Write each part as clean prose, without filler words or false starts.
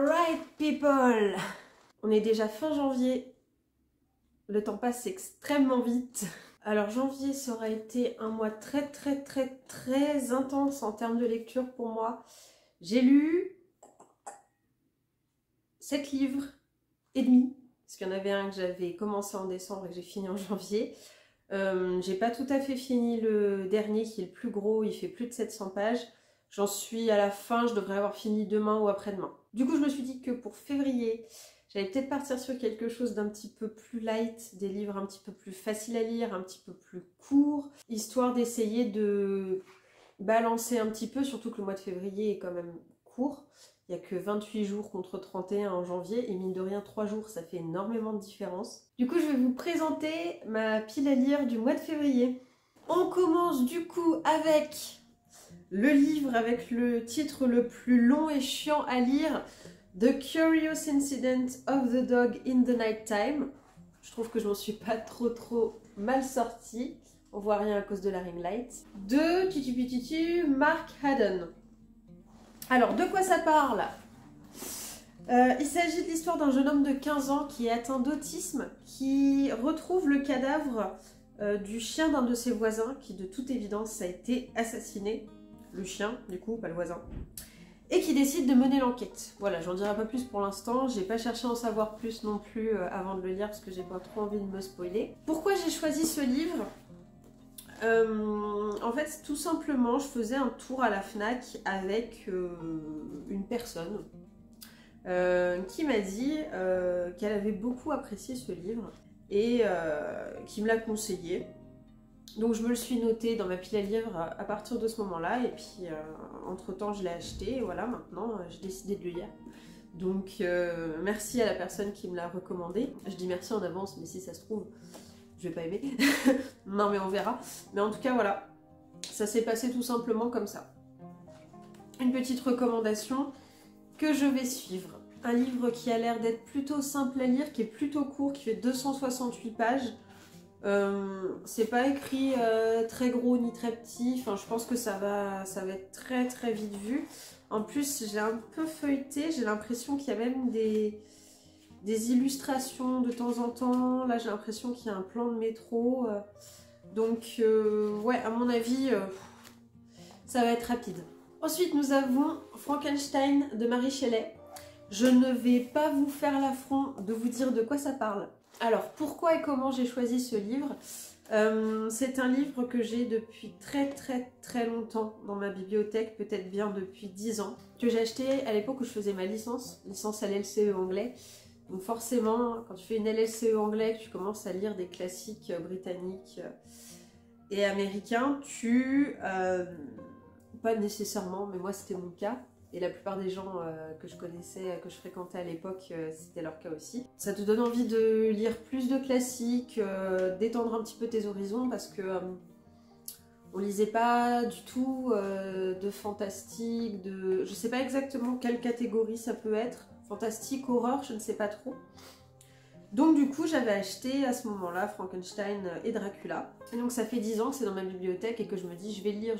Alright people, on est déjà fin janvier, le temps passe extrêmement vite. Alors janvier, ça aura été un mois très intense en termes de lecture pour moi. J'ai lu 7 livres et demi, parce qu'il y en avait un que j'avais commencé en décembre et que j'ai fini en janvier. J'ai pas tout à fait fini le dernier qui est le plus gros, il fait plus de 700 pages. J'en suis à la fin, je devrais avoir fini demain ou après-demain. Du coup, je me suis dit que pour février, j'allais peut-être partir sur quelque chose d'un petit peu plus light, des livres un petit peu plus faciles à lire, un petit peu plus courts, histoire d'essayer de balancer un petit peu, surtout que le mois de février est quand même court. Il n'y a que 28 jours contre 31 en janvier, et mine de rien, 3 jours, ça fait énormément de différence. Du coup, je vais vous présenter ma pile à lire du mois de février. On commence du coup avec le livre avec le titre le plus long et chiant à lire, The Curious Incident of the Dog in the Night Time. Je trouve que je m'en suis pas trop mal sortie. On voit rien à cause de la ring light. De Mark Haddon. Alors, de quoi ça parle? Il s'agit de l'histoire d'un jeune homme de 15 ans qui est atteint d'autisme, qui retrouve le cadavre du chien d'un de ses voisins, qui de toute évidence a été assassiné. Le chien, du coup, pas le voisin. Et qui décide de mener l'enquête. Voilà, j'en dirai pas plus pour l'instant. J'ai pas cherché à en savoir plus non plus avant de le lire parce que j'ai pas trop envie de me spoiler. Pourquoi j'ai choisi ce livre? En fait, tout simplement, je faisais un tour à la FNAC avec une personne qui m'a dit qu'elle avait beaucoup apprécié ce livre et qui me l'a conseillé. Donc je me le suis noté dans ma pile à lire à partir de ce moment-là, et puis entre temps je l'ai acheté et voilà, maintenant j'ai décidé de le lire. Donc merci à la personne qui me l'a recommandé. Je dis merci en avance, mais si ça se trouve je vais pas aimer. Non mais on verra. Mais en tout cas voilà, ça s'est passé tout simplement comme ça. Une petite recommandation que je vais suivre. Un livre qui a l'air d'être plutôt simple à lire, qui est plutôt court, qui fait 268 pages. C'est pas écrit très gros ni très petit, enfin je pense que ça va être très vite vu. En plus j'ai un peu feuilleté, j'ai l'impression qu'il y a même des illustrations de temps en temps. Là j'ai l'impression qu'il y a un plan de métro, donc ouais, à mon avis ça va être rapide. Ensuite nous avons Frankenstein de Mary Shelley. Je ne vais pas vous faire l'affront de vous dire de quoi ça parle. Alors, pourquoi et comment j'ai choisi ce livre? C'est un livre que j'ai depuis très longtemps dans ma bibliothèque, peut-être bien depuis 10 ans, que j'ai acheté à l'époque où je faisais ma licence à l'LCE anglais. Donc forcément, quand tu fais une LLCE anglais, que tu commences à lire des classiques britanniques et américains, pas nécessairement, mais moi c'était mon cas. Et la plupart des gens que je connaissais, que je fréquentais à l'époque, c'était leur cas aussi. Ça te donne envie de lire plus de classiques, d'étendre un petit peu tes horizons, parce que on lisait pas du tout de fantastique, je sais pas exactement quelle catégorie ça peut être. Fantastique, horreur, je ne sais pas trop. Donc du coup j'avais acheté à ce moment-là Frankenstein et Dracula. Et donc ça fait 10 ans que c'est dans ma bibliothèque et que je me dis je vais le lire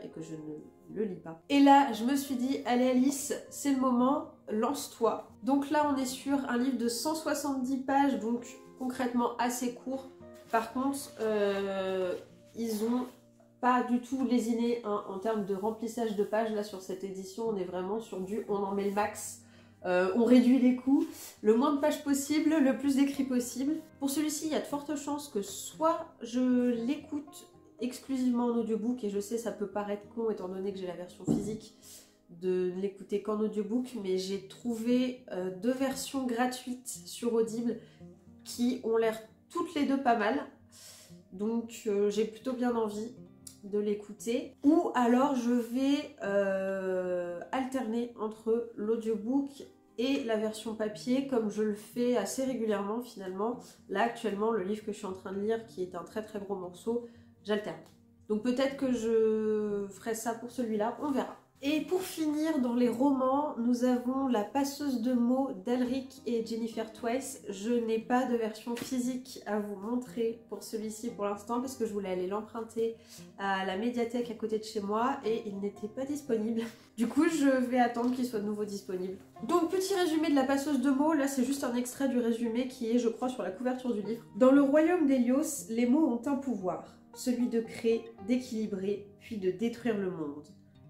et que je ne le lis pas. Et là je me suis dit allez Alice, c'est le moment, lance-toi. Donc là on est sur un livre de 170 pages, donc concrètement assez court. Par contre ils ont pas du tout lésiné hein, en termes de remplissage de pages. Là sur cette édition on est vraiment sur on en met le max. On réduit les coûts, le moins de pages possible, le plus d'écrits possible. Pour celui-ci, il y a de fortes chances que soit je l'écoute exclusivement en audiobook, et je sais ça peut paraître con étant donné que j'ai la version physique de ne l'écouter qu'en audiobook, mais j'ai trouvé 2 versions gratuites sur Audible qui ont l'air toutes les deux pas mal. Donc j'ai plutôt bien envie de l'écouter, ou alors je vais alterner entre l'audiobook et la version papier, comme je le fais assez régulièrement finalement. Là actuellement le livre que je suis en train de lire, qui est un très gros morceau, j'alterne. Donc peut-être que je ferai ça pour celui-là, on verra. Et pour finir, dans les romans, nous avons La passeuse de mots d'Alric et Jennifer Twice. Je n'ai pas de version physique à vous montrer pour celui-ci pour l'instant parce que je voulais aller l'emprunter à la médiathèque à côté de chez moi et il n'était pas disponible. Du coup, je vais attendre qu'il soit de nouveau disponible. Donc, petit résumé de La passeuse de mots. Là, c'est juste un extrait du résumé qui est, je crois, sur la couverture du livre. Dans le royaume d'Hélios, les mots ont un pouvoir, celui de créer, d'équilibrer, puis de détruire le monde.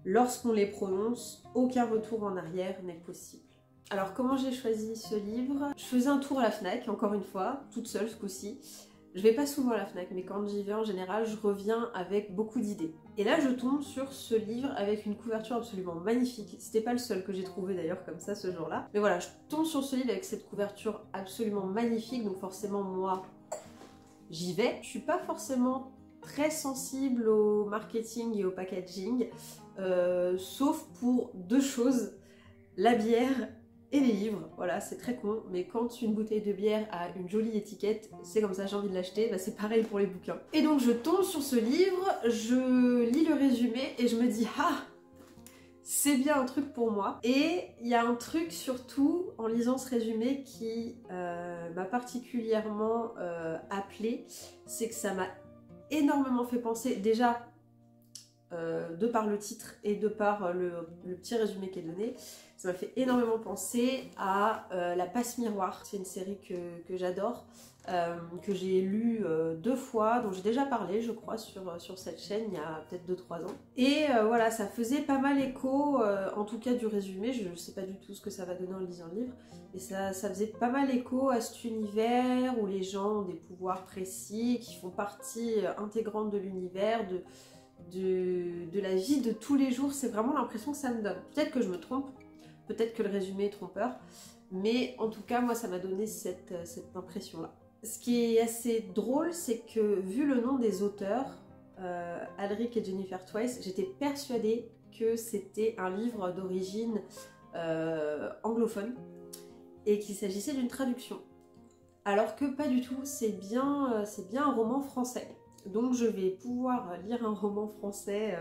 Lorsqu'on les prononce, aucun retour en arrière n'est possible. Alors comment j'ai choisi ce livre? Je faisais un tour à la FNAC, encore une fois, toute seule ce coup-ci. Je vais pas souvent à la FNAC, mais quand j'y vais en général, je reviens avec beaucoup d'idées. Et là je tombe sur ce livre avec une couverture absolument magnifique. C'était pas le seul que j'ai trouvé d'ailleurs comme ça ce jour-là. Mais voilà, je tombe sur ce livre avec cette couverture absolument magnifique, donc forcément moi, j'y vais. Je suis pas forcément très sensible au marketing et au packaging, sauf pour deux choses, la bière et les livres. Voilà, c'est très con, mais quand une bouteille de bière a une jolie étiquette, c'est comme ça, j'ai envie de l'acheter, bah, c'est pareil pour les bouquins. Et donc je tombe sur ce livre, je lis le résumé et je me dis « Ah, c'est bien un truc pour moi ». Et il y a un truc surtout en lisant ce résumé qui m'a particulièrement appelée, c'est que ça m'a énormément fait penser, déjà de par le titre et de par le petit résumé qui est donné, ça m'a fait énormément penser à La Passe Miroir. C'est une série que j'adore, que j'ai lue 2 fois, dont j'ai déjà parlé je crois sur cette chaîne il y a peut-être 2-3 ans. Et voilà, ça faisait pas mal écho, en tout cas du résumé, je ne sais pas du tout ce que ça va donner en lisant le livre, et ça faisait pas mal écho à cet univers où les gens ont des pouvoirs précis, qui font partie intégrante de l'univers, de la vie de tous les jours. C'est vraiment l'impression que ça me donne. Peut-être que je me trompe, peut-être que le résumé est trompeur, mais en tout cas moi ça m'a donné cette impression-là. Ce qui est assez drôle, c'est que vu le nom des auteurs, Alric et Jennifer Twice, j'étais persuadée que c'était un livre d'origine anglophone et qu'il s'agissait d'une traduction. Alors que pas du tout, c'est bien un roman français. Donc je vais pouvoir lire un roman français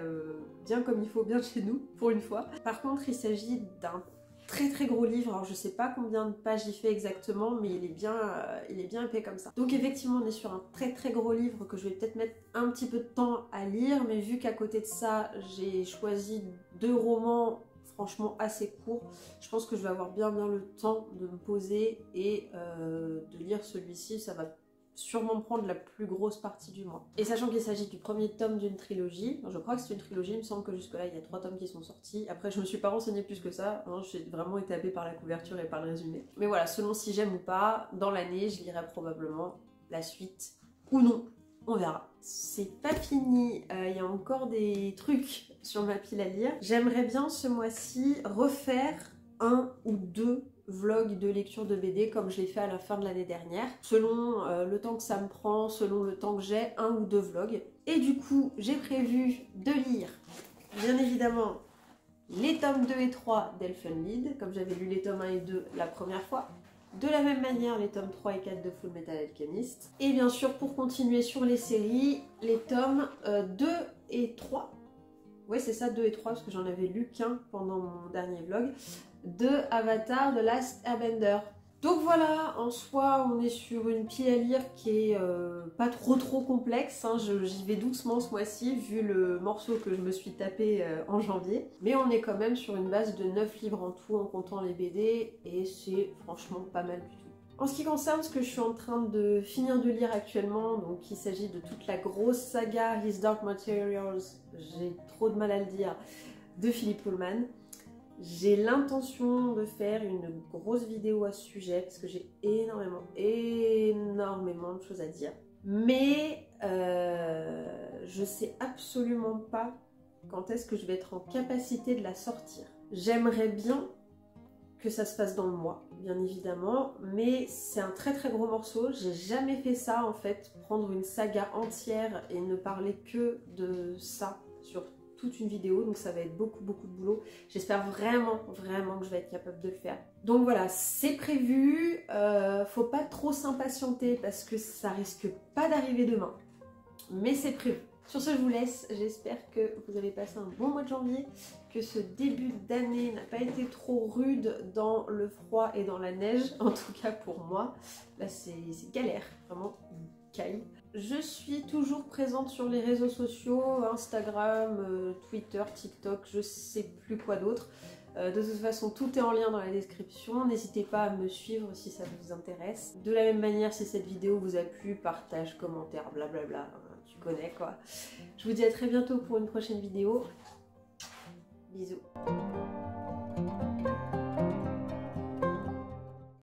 bien comme il faut, bien chez nous, pour une fois. Par contre, il s'agit d'un très gros livre, alors je sais pas combien de pages il fait exactement, mais il est bien épais comme ça. Donc effectivement, on est sur un très gros livre que je vais peut-être mettre un petit peu de temps à lire, mais vu qu'à côté de ça, j'ai choisi 2 romans franchement assez courts, je pense que je vais avoir bien le temps de me poser et de lire celui-ci. Ça va sûrement prendre la plus grosse partie du mois. Et sachant qu'il s'agit du premier tome d'une trilogie, je crois que c'est une trilogie, il me semble que jusque là il y a 3 tomes qui sont sortis. Après je me suis pas renseignée plus que ça, hein, j'ai vraiment été happée par la couverture et par le résumé. Mais voilà, selon si j'aime ou pas, dans l'année je lirai probablement la suite ou non, on verra. C'est pas fini, il y a encore des trucs sur ma pile à lire. J'aimerais bien ce mois-ci refaire 1 ou 2 vlog de lecture de BD comme je l'ai fait à la fin de l'année dernière, selon le temps que ça me prend, selon le temps que j'ai, 1 ou 2 vlogs. Et du coup j'ai prévu de lire bien évidemment les tomes 2 et 3 d'Elfenlied, comme j'avais lu les tomes 1 et 2 la première fois, de la même manière les tomes 3 et 4 de Fullmetal Alchemist, et bien sûr pour continuer sur les séries, les tomes 2 et 3, ouais c'est ça, 2 et 3 parce que j'en avais lu qu'un pendant mon dernier vlog, de Avatar The Last Airbender. Donc voilà, en soi on est sur une pile à lire qui est pas trop complexe, hein. J'y vais doucement ce mois-ci vu le morceau que je me suis tapé en janvier, mais on est quand même sur une base de 9 livres en tout en comptant les BD et c'est franchement pas mal du tout. En ce qui concerne ce que je suis en train de finir de lire actuellement, donc il s'agit de toute la grosse saga His Dark Materials, j'ai trop de mal à le dire, de Philip Pullman. J'ai l'intention de faire une grosse vidéo à ce sujet parce que j'ai énormément de choses à dire. Mais je sais absolument pas quand est-ce que je vais être en capacité de la sortir. J'aimerais bien que ça se passe dans le mois, bien évidemment, mais c'est un très gros morceau. J'ai jamais fait ça en fait, prendre une saga entière et ne parler que de ça sur toute une vidéo, donc ça va être beaucoup de boulot. J'espère vraiment que je vais être capable de le faire. Donc voilà, c'est prévu, faut pas trop s'impatienter parce que ça risque pas d'arriver demain, mais c'est prévu. Sur ce, je vous laisse. J'espère que vous avez passé un bon mois de janvier, que ce début d'année n'a pas été trop rude dans le froid et dans la neige, en tout cas pour moi. Là, c'est galère, vraiment caille. Je suis toujours présente sur les réseaux sociaux, Instagram, Twitter, TikTok, je sais plus quoi d'autre. De toute façon, tout est en lien dans la description. N'hésitez pas à me suivre si ça vous intéresse. De la même manière, si cette vidéo vous a plu, partage, commentaire, blablabla. Tu connais quoi. Je vous dis à très bientôt pour une prochaine vidéo. Bisous.